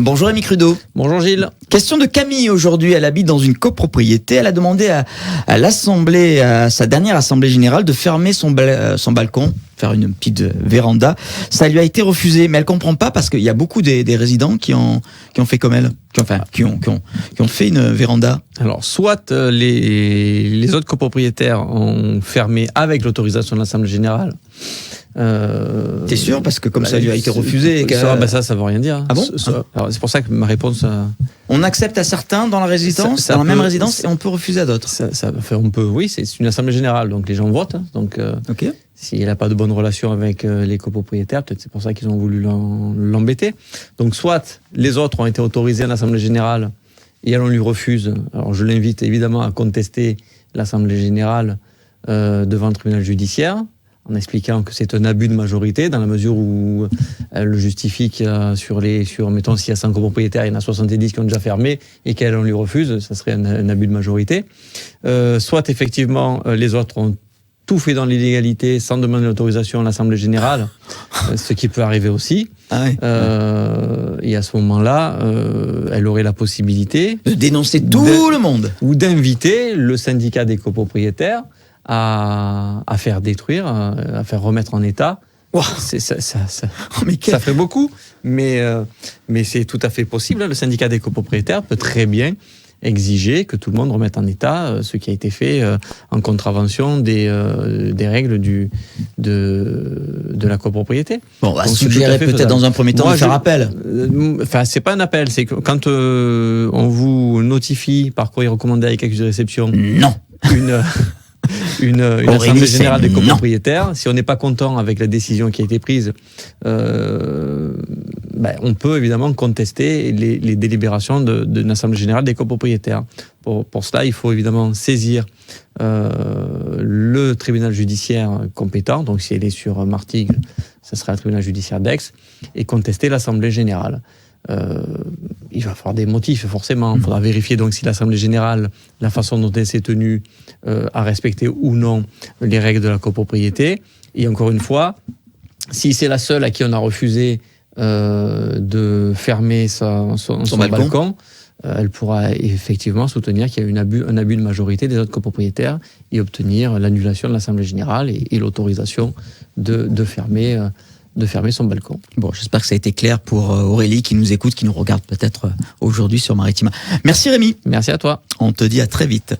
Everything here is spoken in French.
Bonjour Rémi Crudo. Bonjour Gilles. Question de Camille aujourd'hui. Elle habite dans une copropriété. Elle a demandé à l'assemblée, à sa dernière assemblée générale, de fermer son balcon, faire une petite véranda. Ça lui a été refusé, mais elle comprend pas parce qu'il y a beaucoup des résidents qui ont fait comme elle, qui ont fait une véranda. Alors, soit les autres copropriétaires ont fermé avec l'autorisation de l'assemblée générale. T'es sûr? Parce que comme ça lui a été refusé. Ça veut rien dire. Ah bon? Alors, c'est pour ça que ma réponse. On accepte à certains dans la résidence, dans la même résidence, et on peut refuser à d'autres. On peut, oui, c'est une assemblée générale, donc les gens votent. Donc, ok. S'il n'a pas de bonne relation avec les copropriétaires, peut-être c'est pour ça qu'ils ont voulu l'embêter. Donc, soit les autres ont été autorisés à l'assemblée générale et elle, on lui refuse. Alors, je l'invite évidemment à contester l'assemblée générale devant le tribunal judiciaire, en expliquant que c'est un abus de majorité, dans la mesure où elle le justifie mettons, s'il y a 100 copropriétaires, il y en a 70 qui ont déjà fermé, et qu'elle, on lui refuse, ça serait un abus de majorité. Soit, effectivement, les autres ont tout fait dans l'illégalité, sans demander l'autorisation à l'Assemblée générale, ce qui peut arriver aussi. Ah oui. Et à ce moment-là, elle aurait la possibilité... de dénoncer tout le monde. Ou d'inviter le syndicat des copropriétaires à faire détruire, à faire remettre en état. Wow. Ça fait beaucoup, mais c'est tout à fait possible. Le syndicat des copropriétaires peut très bien exiger que tout le monde remette en état ce qui a été fait en contravention des règles de la copropriété. Bon, on va suggérer peut-être dans un premier temps de faire appel. C'est pas un appel, c'est que quand on vous notifie par courrier recommandé avec accusé de réception non. une assemblée générale des copropriétaires, si on n'est pas content avec la décision qui a été prise, on peut évidemment contester les délibérations d'une assemblée générale des copropriétaires. Pour cela, il faut évidemment saisir le tribunal judiciaire compétent, donc si elle est sur Martigues, ce sera le tribunal judiciaire d'Aix, et contester l'assemblée générale. Il va falloir des motifs, forcément. Il faudra vérifier donc si l'Assemblée générale, la façon dont elle s'est tenue, a respecté ou non les règles de la copropriété. Et encore une fois, si c'est la seule à qui on a refusé de fermer son balcon, elle pourra effectivement soutenir qu'il y a eu un abus de majorité des autres copropriétaires et obtenir l'annulation de l'Assemblée générale et l'autorisation de fermer son balcon. Bon, j'espère que ça a été clair pour Aurélie qui nous écoute, qui nous regarde peut-être aujourd'hui sur Maritima. Merci Rémi. Merci à toi. On te dit à très vite.